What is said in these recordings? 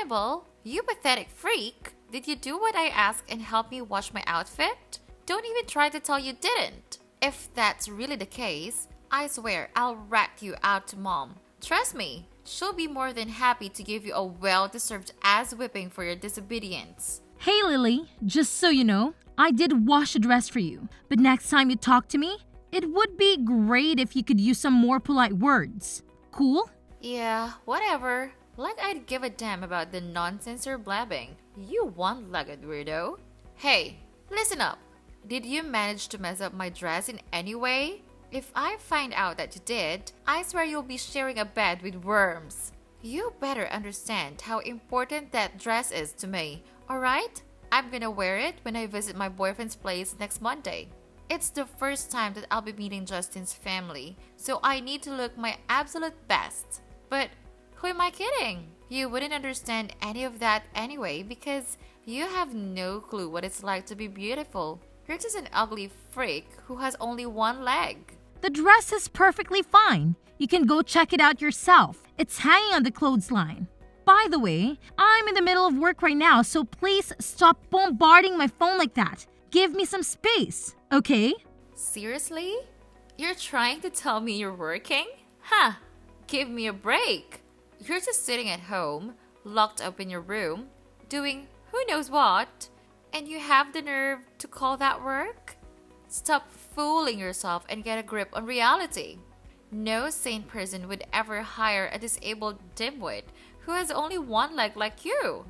Annabelle, you pathetic freak. Did you do what I asked and help me wash my outfit? Don't even try to tell you didn't. If that's really the case, I swear I'll rat you out to mom. Trust me, she'll be more than happy to give you a well-deserved ass whipping for your disobedience. Hey Lily, just so you know, I did wash a dress for you. But next time you talk to me, it would be great if you could use some more polite words. Cool? Yeah, whatever. Like I'd give a damn about the nonsense you're blabbing. You one-legged weirdo. Hey, listen up. Did you manage to mess up my dress in any way? If I find out that you did, I swear you'll be sharing a bed with worms. You better understand how important that dress is to me, alright? I'm gonna wear it when I visit my boyfriend's place next Monday. It's the first time that I'll be meeting Justin's family, so I need to look my absolute best. But who am I kidding? You wouldn't understand any of that anyway because you have no clue what it's like to be beautiful. You're just an ugly freak who has only one leg. The dress is perfectly fine. You can go check it out yourself. It's hanging on the clothesline. By the way, I'm in the middle of work right now, so please stop bombarding my phone like that. Give me some space, okay? Seriously? You're trying to tell me you're working? Huh, give me a break. You're just sitting at home, locked up in your room, doing who knows what, and you have the nerve to call that work? Stop fooling yourself and get a grip on reality. No sane person would ever hire a disabled dimwit who has only one leg like you.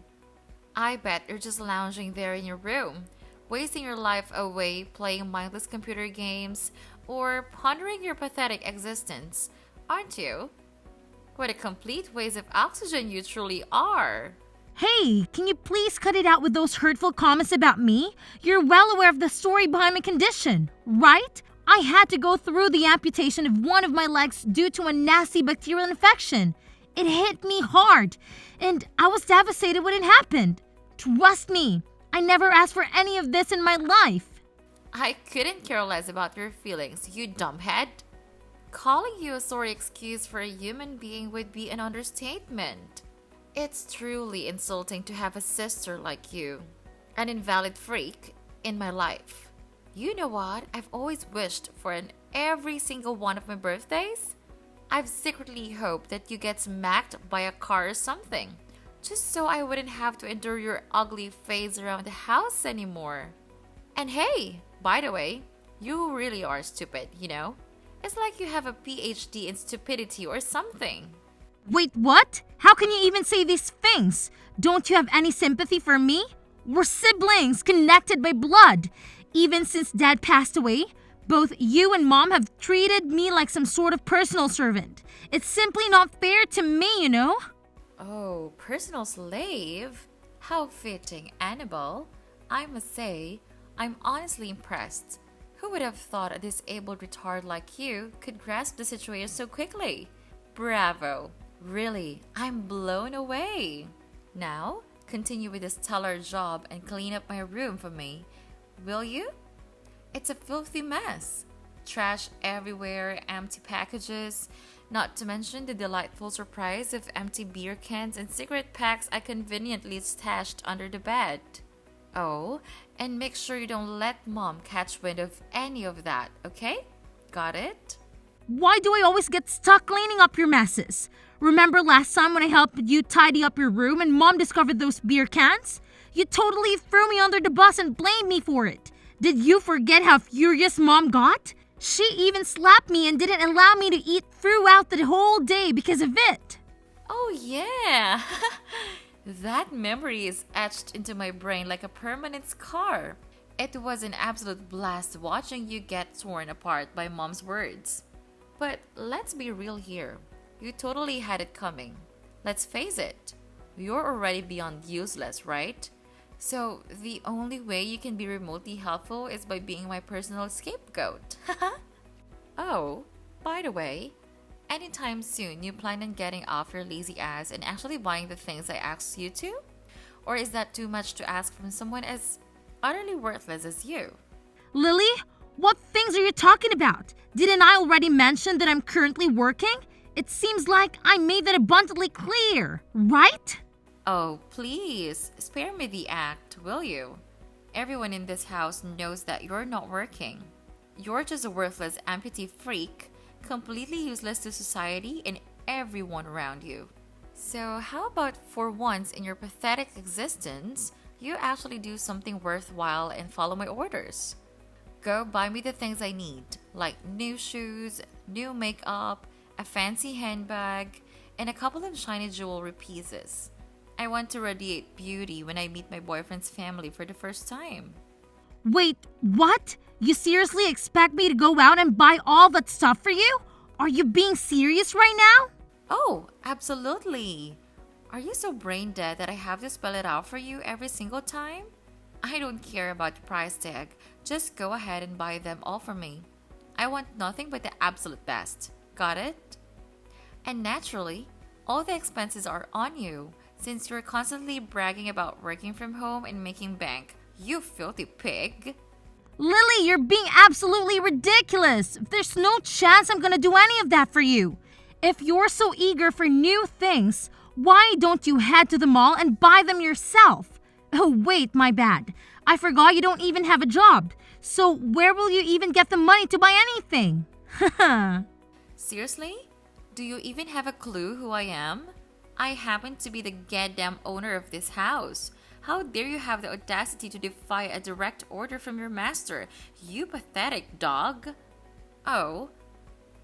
I bet you're just lounging there in your room, wasting your life away playing mindless computer games or pondering your pathetic existence, aren't you? What a complete waste of oxygen you truly are. Hey, can you please cut it out with those hurtful comments about me? You're well aware of the story behind my condition, right? I had to go through the amputation of one of my legs due to a nasty bacterial infection. It hit me hard, and I was devastated when it happened. Trust me, I never asked for any of this in my life. I couldn't care less about your feelings, you dumbhead. Calling you a sorry excuse for a human being would be an understatement. It's truly insulting to have a sister like you, an invalid freak, in my life. You know what I've always wished for in every single one of my birthdays? I've secretly hoped that you get smacked by a car or something, just so I wouldn't have to endure your ugly face around the house anymore. And hey, by the way, you really are stupid, you know? It's like you have a PhD in stupidity or something. Wait, what? How can you even say these things? Don't you have any sympathy for me? We're siblings, connected by blood. Even since Dad passed away, both you and Mom have treated me like some sort of personal servant. It's simply not fair to me, you know? Oh, personal slave? How fitting, Annabelle. I must say, I'm honestly impressed. Who would have thought a disabled retard like you could grasp the situation so quickly? Bravo. Really, I'm blown away. Now, continue with this stellar job and clean up my room for me. Will you? It's a filthy mess. Trash everywhere, empty packages, not to mention the delightful surprise of empty beer cans and cigarette packs I conveniently stashed under the bed. Oh, and make sure you don't let Mom catch wind of any of that, okay? Got it? Why do I always get stuck cleaning up your messes? Remember last time when I helped you tidy up your room and Mom discovered those beer cans? You totally threw me under the bus and blamed me for it. Did you forget how furious Mom got? She even slapped me and didn't allow me to eat throughout the whole day because of it. Oh yeah! That memory is etched into my brain like a permanent scar. It was an absolute blast watching you get torn apart by Mom's words. But let's be real here. You totally had it coming. Let's face it. You're already beyond useless, right? So the only way you can be remotely helpful is by being my personal scapegoat. Oh, by the way, anytime soon you plan on getting off your lazy ass and actually buying the things I asked you to? Or is that too much to ask from someone as utterly worthless as you? Lily, what things are you talking about? Didn't I already mention that I'm currently working? It seems like I made that abundantly clear, right? Oh, please, spare me the act, will you? Everyone in this house knows that you're not working. You're just a worthless amputee freak, completely useless to society and everyone around you. So, how about for once in your pathetic existence, you actually do something worthwhile and follow my orders? Go buy me the things I need, like new shoes, new makeup, a fancy handbag, and a couple of shiny jewelry pieces. I want to radiate beauty when I meet my boyfriend's family for the first time. Wait, what? You seriously expect me to go out and buy all that stuff for you? Are you being serious right now? Oh, absolutely. Are you so brain dead that I have to spell it out for you every single time? I don't care about the price tag. Just go ahead and buy them all for me. I want nothing but the absolute best. Got it? And naturally, all the expenses are on you since you're constantly bragging about working from home and making bank. You filthy pig. Lily, you're being absolutely ridiculous. There's no chance I'm gonna do any of that for you. If you're so eager for new things, why don't you head to the mall and buy them yourself? Oh, wait, my bad. I forgot you don't even have a job. So where will you even get the money to buy anything? Haha. Seriously? Do you even have a clue who I am? I happen to be the goddamn owner of this house. How dare you have the audacity to defy a direct order from your master, you pathetic dog? Oh,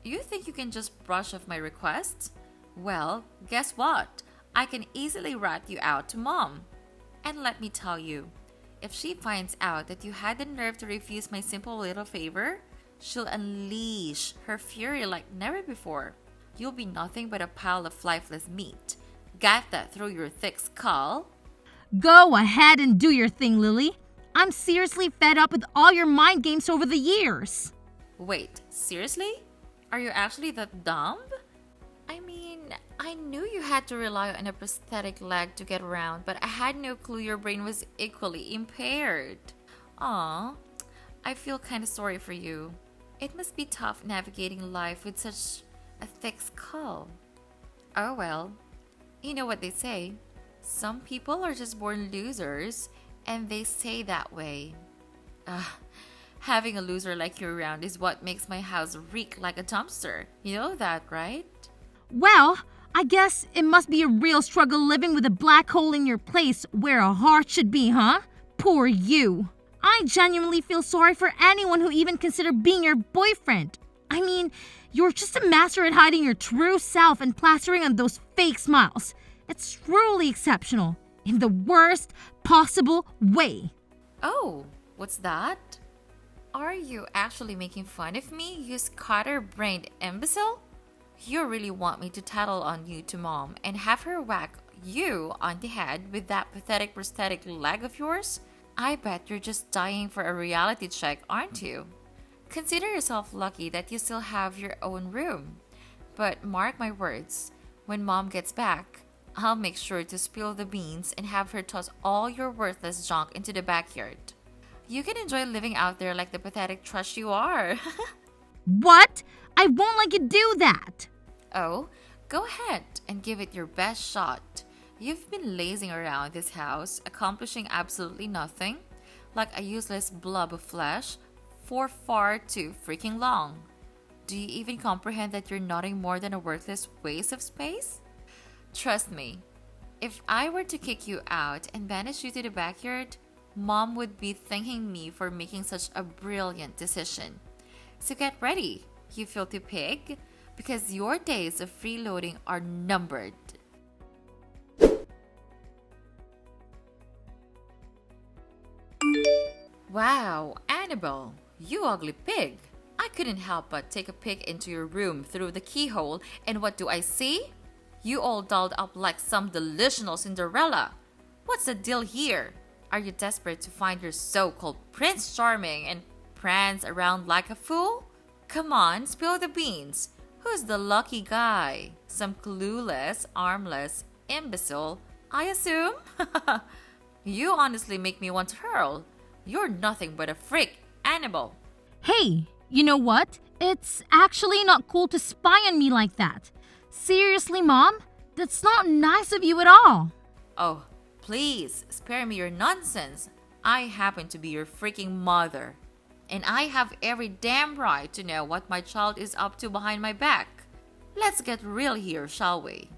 you think you can just brush off my requests? Well, guess what? I can easily rat you out to mom. And let me tell you, if she finds out that you had the nerve to refuse my simple little favor, she'll unleash her fury like never before. You'll be nothing but a pile of lifeless meat. Got that through your thick skull? Go ahead and do your thing, Lily. I'm seriously fed up with all your mind games over the years. Wait, seriously? Are you actually that dumb? I mean, I knew you had to rely on a prosthetic leg to get around, but I had no clue your brain was equally impaired. Aw, I feel kinda sorry for you. It must be tough navigating life with such a thick skull. Oh well, you know what they say. Some people are just born losers, and they stay that way. Ugh, having a loser like you around is what makes my house reek like a dumpster. You know that, right? Well, I guess it must be a real struggle living with a black hole in your place where a heart should be, huh? Poor you. I genuinely feel sorry for anyone who even considered being your boyfriend. I mean, you're just a master at hiding your true self and plastering on those fake smiles. It's truly exceptional, in the worst possible way. Oh, what's that? Are you actually making fun of me, you scatter-brained imbecile? You really want me to tattle on you to mom and have her whack you on the head with that pathetic prosthetic leg of yours? I bet you're just dying for a reality check, aren't you? Consider yourself lucky that you still have your own room. But mark my words, when mom gets back, I'll make sure to spill the beans and have her toss all your worthless junk into the backyard. You can enjoy living out there like the pathetic trash you are. What? I won't let you do that. Oh, go ahead and give it your best shot. You've been lazing around this house, accomplishing absolutely nothing, like a useless blob of flesh, for far too freaking long. Do you even comprehend that you're nothing more than a worthless waste of space? Trust me, if I were to kick you out and banish you to the backyard, mom would be thanking me for making such a brilliant decision. So get ready, you filthy pig, because your days of freeloading are numbered. Wow, Annabelle, you ugly pig. I couldn't help but take a peek into your room through the keyhole, and what do I see? You all dolled up like some delusional Cinderella. What's the deal here? Are you desperate to find your so-called Prince Charming and prance around like a fool? Come on, spill the beans. Who's the lucky guy? Some clueless, armless imbecile, I assume? You honestly make me want to hurl. You're nothing but a freak, Annabelle. Hey, you know what? It's actually not cool to spy on me like that. Seriously, Mom? That's not nice of you at all. Oh, please, spare me your nonsense. I happen to be your freaking mother. And I have every damn right to know what my child is up to behind my back. Let's get real here, shall we?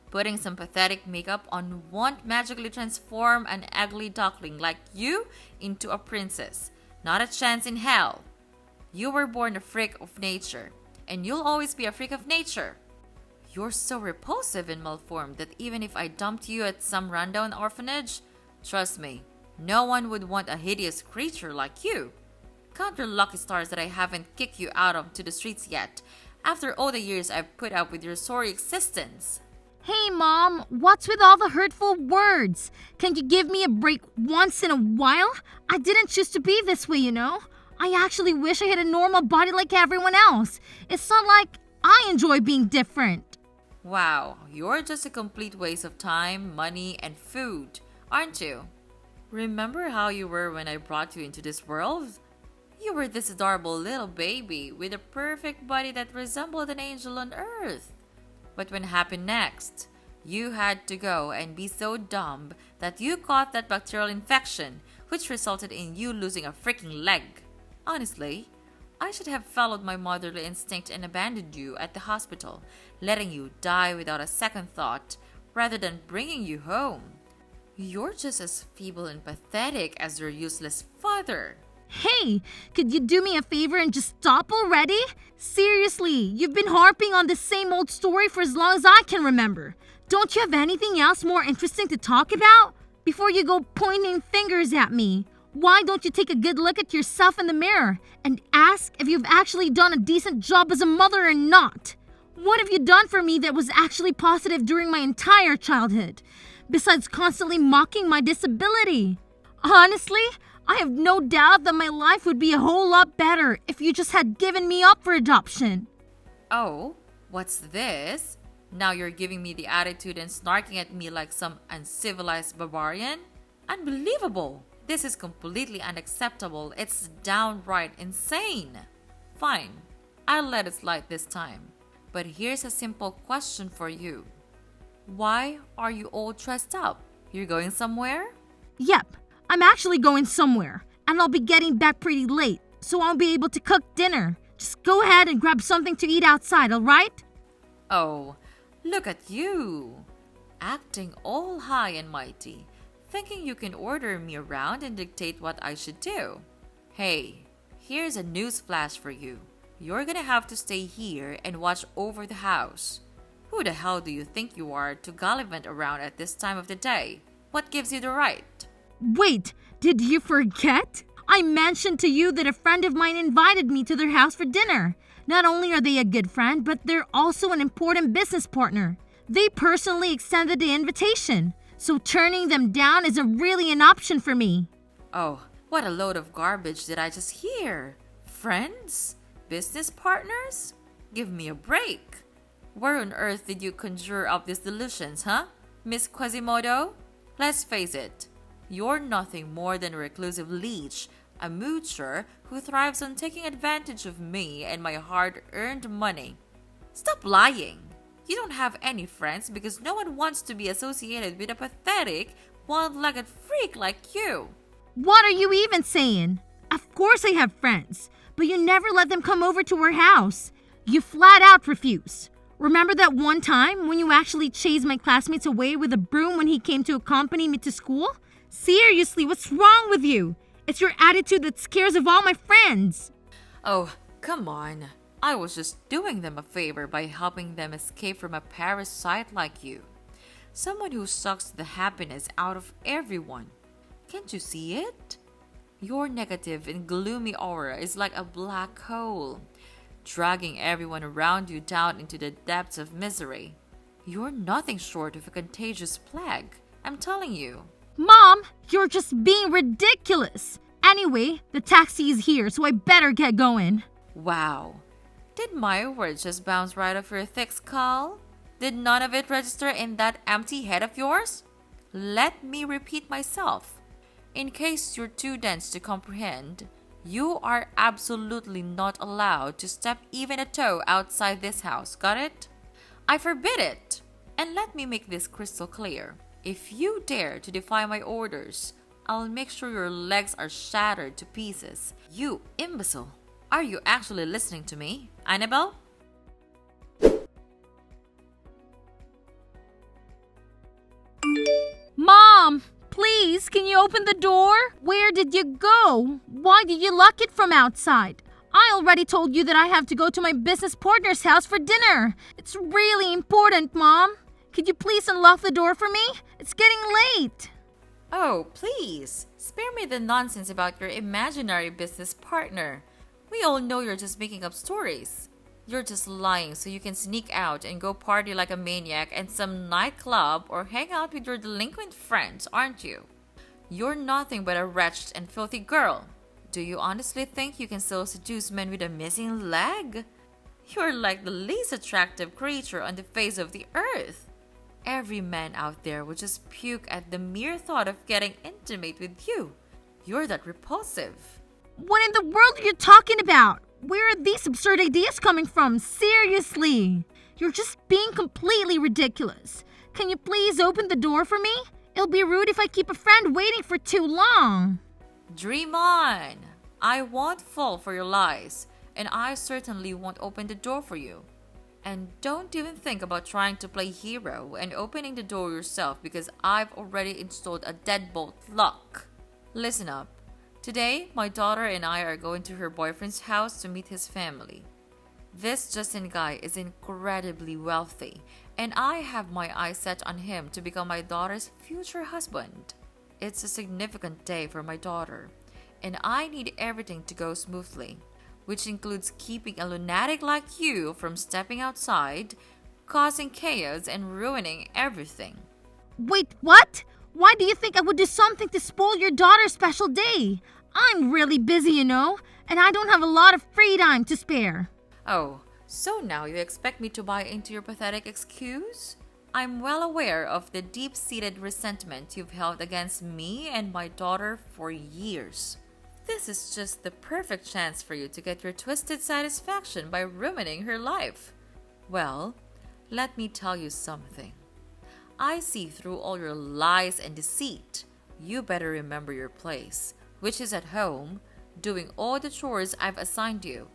Putting some pathetic makeup on won't magically transform an ugly duckling like you into a princess. Not a chance in hell. You were born a freak of nature, and you'll always be a freak of nature. You're so repulsive and malformed that even if I dumped you at some rundown orphanage, trust me, no one would want a hideous creature like you. Count your lucky stars that I haven't kicked you out onto the streets yet, after all the years I've put up with your sorry existence. Hey, Mom, what's with all the hurtful words? Can you give me a break once in a while? I didn't choose to be this way, you know? I actually wish I had a normal body like everyone else. It's not like I enjoy being different. Wow, you're just a complete waste of time, money, and food, aren't you? Remember how you were when I brought you into this world? You were this adorable little baby with a perfect body that resembled an angel on earth. But what happened next? You had to go and be so dumb that you caught that bacterial infection, which resulted in you losing a freaking leg. Honestly, I should have followed my motherly instinct and abandoned you at the hospital, letting you die without a second thought, rather than bringing you home. You're just as feeble and pathetic as your useless father. Hey, could you do me a favor and just stop already? Seriously, you've been harping on the same old story for as long as I can remember. Don't you have anything else more interesting to talk about? Before you go pointing fingers at me, why don't you take a good look at yourself in the mirror and ask if you've actually done a decent job as a mother or not? What have you done for me that was actually positive during my entire childhood, besides constantly mocking my disability? Honestly, I have no doubt that my life would be a whole lot better if you just had given me up for adoption. Oh, what's this? Now you're giving me the attitude and snarking at me like some uncivilized barbarian? Unbelievable! This is completely unacceptable. It's downright insane. Fine, I'll let it slide this time. But here's a simple question for you. Why are you all dressed up? You're going somewhere? Yep, I'm actually going somewhere, and I'll be getting back pretty late, so I'll be able to cook dinner. Just go ahead and grab something to eat outside, alright? Oh, look at you! Acting all high and mighty, thinking you can order me around and dictate what I should do. Hey, here's a news flash for you. You're gonna have to stay here and watch over the house. Who the hell do you think you are to gallivant around at this time of the day? What gives you the right? Wait, did you forget? I mentioned to you that a friend of mine invited me to their house for dinner. Not only are they a good friend, but they're also an important business partner. They personally extended the invitation, so turning them down isn't really an option for me. Oh, what a load of garbage did I just hear? Friends? Business partners? Give me a break. Where on earth did you conjure up these delusions, huh? Miss Quasimodo? Let's face it. You're nothing more than a reclusive leech, a moocher who thrives on taking advantage of me and my hard-earned money. Stop lying! You don't have any friends because no one wants to be associated with a pathetic, one-legged freak like you. What are you even saying? Of course I have friends, but you never let them come over to our house. You flat out refuse. Remember that one time when you actually chased my classmates away with a broom when he came to accompany me to school? Seriously, what's wrong with you? It's your attitude that scares of all my friends. Oh, come on. I was just doing them a favor by helping them escape from a parasite like you. Someone who sucks the happiness out of everyone. Can't you see it? Your negative and gloomy aura is like a black hole, dragging everyone around you down into the depths of misery. You're nothing short of a contagious plague, I'm telling you. Mom, you're just being ridiculous. Anyway, the taxi is here, so I better get going. Wow. Did my words just bounce right off your thick skull? Did none of it register in that empty head of yours? Let me repeat myself. In case you're too dense to comprehend, you are absolutely not allowed to step even a toe outside this house, got it? I forbid it. And let me make this crystal clear. If you dare to defy my orders, I'll make sure your legs are shattered to pieces. You imbecile! Are you actually listening to me, Annabelle? Mom, please, can you open the door? Where did you go? Why did you lock it from outside? I already told you that I have to go to my business partner's house for dinner. It's really important, Mom. Could you please unlock the door for me? It's getting late. Oh, please, spare me the nonsense about your imaginary business partner. We all know you're just making up stories. You're just lying so you can sneak out and go party like a maniac at some nightclub or hang out with your delinquent friends, aren't you? You're nothing but a wretched and filthy girl. Do you honestly think you can still seduce men with a missing leg? You're like the least attractive creature on the face of the earth. Every man out there would just puke at the mere thought of getting intimate with you. You're that repulsive. What in the world are you talking about? Where are these absurd ideas coming from? Seriously. You're just being completely ridiculous. Can you please open the door for me? It'll be rude if I keep a friend waiting for too long. Dream on! I won't fall for your lies, and I certainly won't open the door for you. And don't even think about trying to play hero and opening the door yourself because I've already installed a deadbolt lock. Listen up. Today, my daughter and I are going to her boyfriend's house to meet his family. This Justin guy is incredibly wealthy, and I have my eyes set on him to become my daughter's future husband. It's a significant day for my daughter, and I need everything to go smoothly, which includes keeping a lunatic like you from stepping outside, causing chaos, and ruining everything. Wait, what? Why do you think I would do something to spoil your daughter's special day? I'm really busy, you know, and I don't have a lot of free time to spare. Oh, so now you expect me to buy into your pathetic excuse? I'm well aware of the deep-seated resentment you've held against me and my daughter for years. This is just the perfect chance for you to get your twisted satisfaction by ruining her life. Well, let me tell you something. I see through all your lies and deceit. You better remember your place, which is at home, doing all the chores I've assigned you.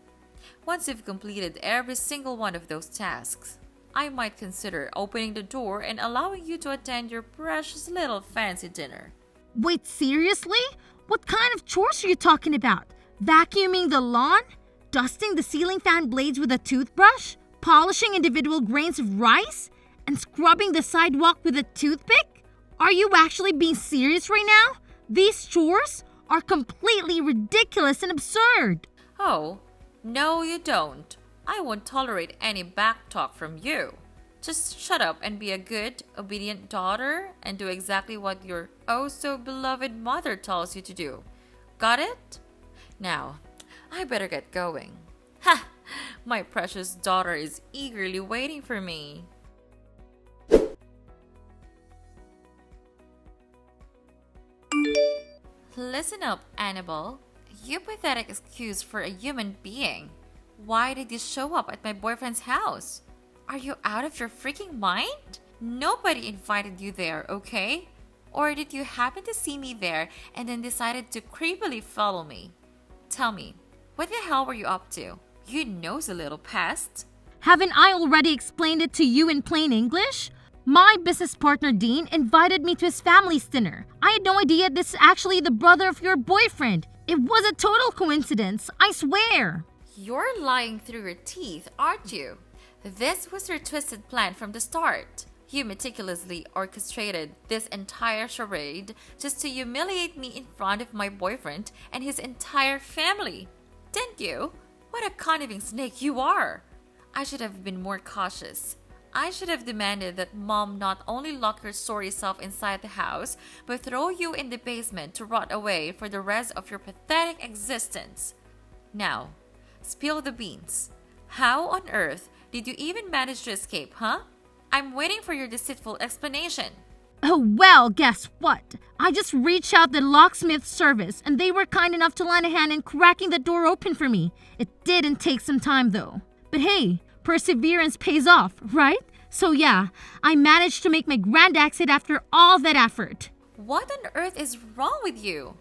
Once you've completed every single one of those tasks, I might consider opening the door and allowing you to attend your precious little fancy dinner. Wait, seriously? What kind of chores are you talking about? Vacuuming the lawn? Dusting the ceiling fan blades with a toothbrush? Polishing individual grains of rice? And scrubbing the sidewalk with a toothpick? Are you actually being serious right now? These chores are completely ridiculous and absurd. Oh, no you don't. I won't tolerate any backtalk from you. Just shut up and be a good, obedient daughter and do exactly what your oh-so-beloved mother tells you to do. Got it? Now, I better get going. Ha! My precious daughter is eagerly waiting for me. Listen up, Annabelle. You pathetic excuse for a human being. Why did you show up at my boyfriend's house? Are you out of your freaking mind? Nobody invited you there, okay? Or did you happen to see me there and then decided to creepily follow me? Tell me, what the hell were you up to? You nosy little pest. Haven't I already explained it to you in plain English? My business partner Dean invited me to his family's dinner. I had no idea this is actually the brother of your boyfriend. It was a total coincidence, I swear. You're lying through your teeth, aren't you? This was your twisted plan from the start. You meticulously orchestrated this entire charade just to humiliate me in front of my boyfriend and his entire family. Didn't you? What a conniving snake you are! I should have been more cautious. I should have demanded that Mom not only lock your sorry self inside the house, but throw you in the basement to rot away for the rest of your pathetic existence. Now, spill the beans. How on earth did you even manage to escape, huh? I'm waiting for your deceitful explanation. Oh, well, guess what? I just reached out the locksmith service and they were kind enough to lend a hand in cracking the door open for me. It didn't take some time though. But hey, perseverance pays off, right? So yeah, I managed to make my grand exit after all that effort. What on earth is wrong with you?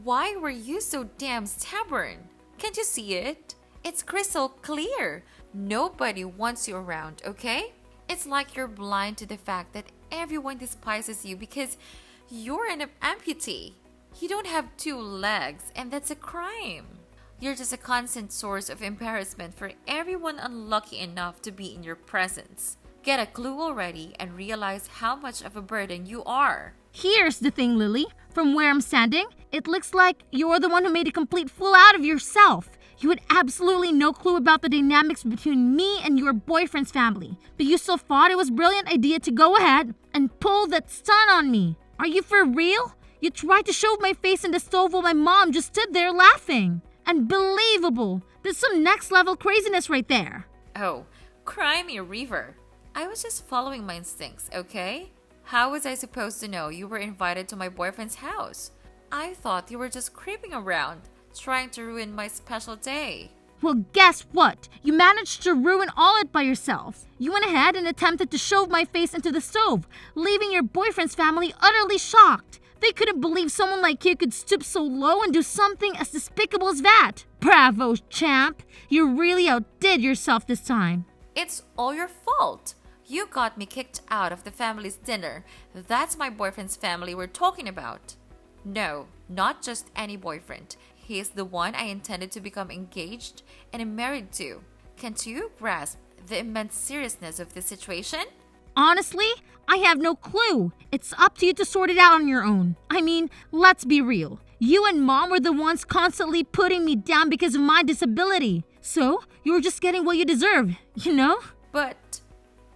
Why were you so damn stubborn? Can't you see it? It's crystal clear. Nobody wants you around, okay? It's like you're blind to the fact that everyone despises you because you're an amputee. You don't have two legs, and that's a crime. You're just a constant source of embarrassment for everyone unlucky enough to be in your presence. Get a clue already and realize how much of a burden you are. Here's the thing, Lily. From where I'm standing, it looks like you're the one who made a complete fool out of yourself. You had absolutely no clue about the dynamics between me and your boyfriend's family, but you still thought it was a brilliant idea to go ahead and pull that stunt on me. Are you for real? You tried to shove my face in the stove while my mom just stood there laughing. Unbelievable. There's some next level craziness right there. Oh, cry me a river. I was just following my instincts, okay? How was I supposed to know you were invited to my boyfriend's house? I thought you were just creeping around, trying to ruin my special day. Well, guess what? You managed to ruin all it by yourself. You went ahead and attempted to shove my face into the stove, leaving your boyfriend's family utterly shocked. They couldn't believe someone like you could stoop so low and do something as despicable as that. Bravo, champ. You really outdid yourself this time. It's all your fault. You got me kicked out of the family's dinner. That's my boyfriend's family we're talking about. No, not just any boyfriend. He is the one I intended to become engaged and married to. Can't you grasp the immense seriousness of the situation? Honestly, I have no clue. It's up to you to sort it out on your own. I mean, let's be real. You and Mom were the ones constantly putting me down because of my disability. So, you're just getting what you deserve, you know? But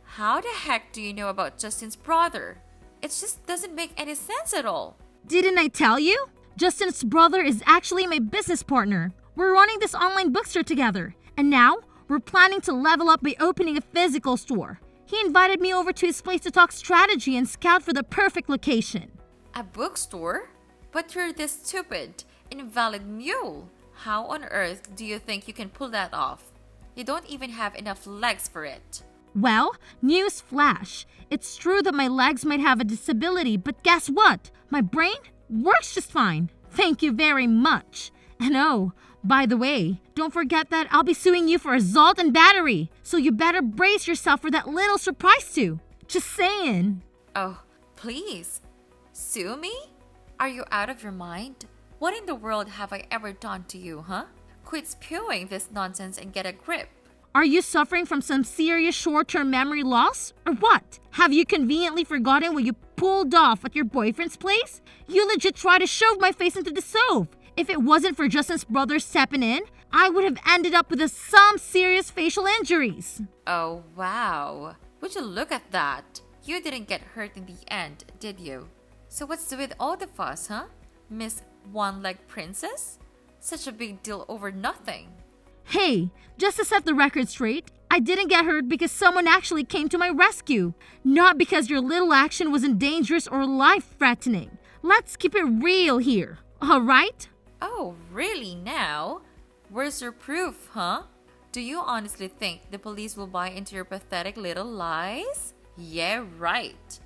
how the heck do you know about Justin's brother? It just doesn't make any sense at all. Didn't I tell you? Justin's brother is actually my business partner. We're running this online bookstore together. And now, we're planning to level up by opening a physical store. He invited me over to his place to talk strategy and scout for the perfect location. A bookstore? But you're this stupid, invalid mule. How on earth do you think you can pull that off? You don't even have enough legs for it. Well, news flash. It's true that my legs might have a disability, but guess what? My brain works just fine. Thank you very much. And oh, by the way, don't forget that I'll be suing you for assault and battery. So you better brace yourself for that little surprise too. Just saying. Oh, please. Sue me? Are you out of your mind? What in the world have I ever done to you, huh? Quit spewing this nonsense and get a grip. Are you suffering from some serious short-term memory loss? Or what? Have you conveniently forgotten what you pulled off at your boyfriend's place? You legit tried to shove my face into the stove. If it wasn't for Justin's brother stepping in, I would have ended up with some serious facial injuries. Oh, wow. Would you look at that? You didn't get hurt in the end, did you? So what's with all the fuss, huh? Miss One-Leg Princess? Such a big deal over nothing. Hey, just to set the record straight, I didn't get hurt because someone actually came to my rescue. Not because your little action wasn't dangerous or life-threatening. Let's keep it real here, alright? Oh, really now? Where's your proof, huh? Do you honestly think the police will buy into your pathetic little lies? Yeah, right.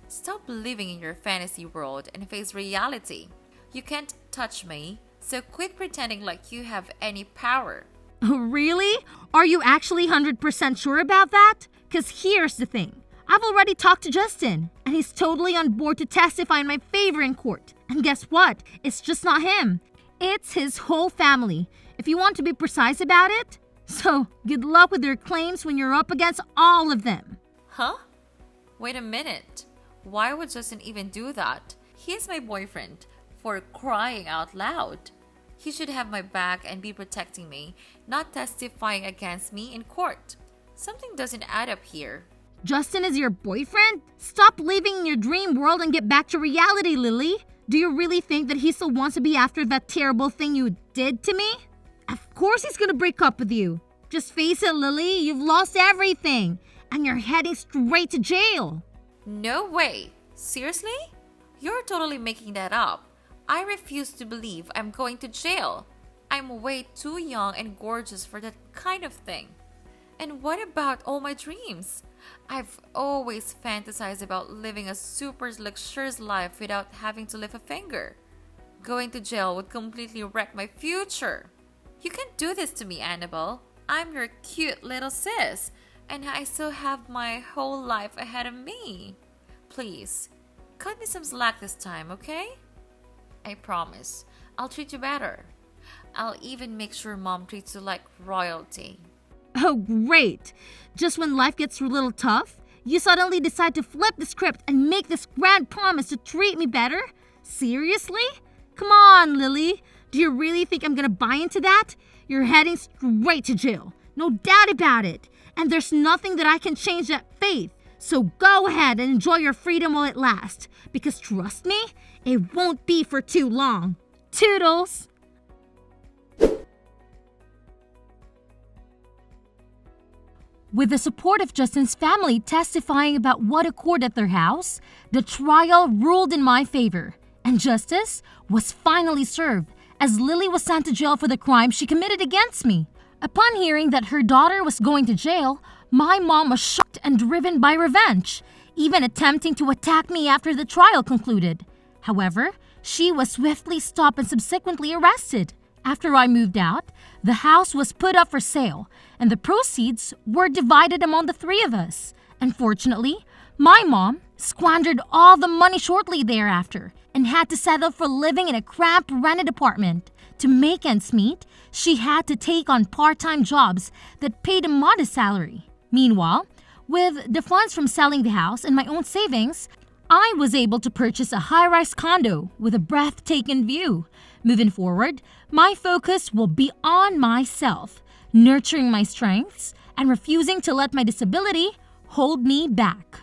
Stop living in your fantasy world and face reality. You can't touch me, so quit pretending like you have any power. Really? Are you actually 100% sure about that? Because here's the thing. I've already talked to Justin, and he's totally on board to testify in my favor in court. And guess what? It's just not him. It's his whole family, if you want to be precise about it. So, good luck with your claims when you're up against all of them. Huh? Wait a minute. Why would Justin even do that? He's my boyfriend, for crying out loud. He should have my back and be protecting me, not testifying against me in court. Something doesn't add up here. Justin is your boyfriend? Stop living in your dream world and get back to reality, Lily. Do you really think that he still wants to be after that terrible thing you did to me? Of course he's gonna break up with you. Just face it, Lily, you've lost everything. And you're heading straight to jail. No way. Seriously? You're totally making that up. I refuse to believe I'm going to jail. I'm way too young and gorgeous for that kind of thing. And what about all my dreams? I've always fantasized about living a super luxurious life without having to lift a finger. Going to jail would completely wreck my future. You can't do this to me, Annabelle. I'm your cute little sis, and I still have my whole life ahead of me. Please, cut me some slack this time, okay? I promise. I'll treat you better. I'll even make sure mom treats you like royalty. Oh, great. Just when life gets a little tough, you suddenly decide to flip the script and make this grand promise to treat me better? Seriously? Come on, Lily. Do you really think I'm gonna buy into that? You're heading straight to jail. No doubt about it. And there's nothing that I can change that faith. So go ahead and enjoy your freedom while it lasts. Because trust me, it won't be for too long. Toodles! With the support of Justin's family testifying about what occurred at their house, the trial ruled in my favor, and justice was finally served as Lily was sent to jail for the crime she committed against me. Upon hearing that her daughter was going to jail, my mom was shocked and driven by revenge, even attempting to attack me after the trial concluded. However, she was swiftly stopped and subsequently arrested. After I moved out, the house was put up for sale, and the proceeds were divided among the three of us. Unfortunately, my mom squandered all the money shortly thereafter and had to settle for living in a cramped rented apartment. To make ends meet, she had to take on part-time jobs that paid a modest salary. Meanwhile, with the funds from selling the house and my own savings, I was able to purchase a high-rise condo with a breathtaking view. Moving forward, my focus will be on myself, nurturing my strengths and refusing to let my disability hold me back.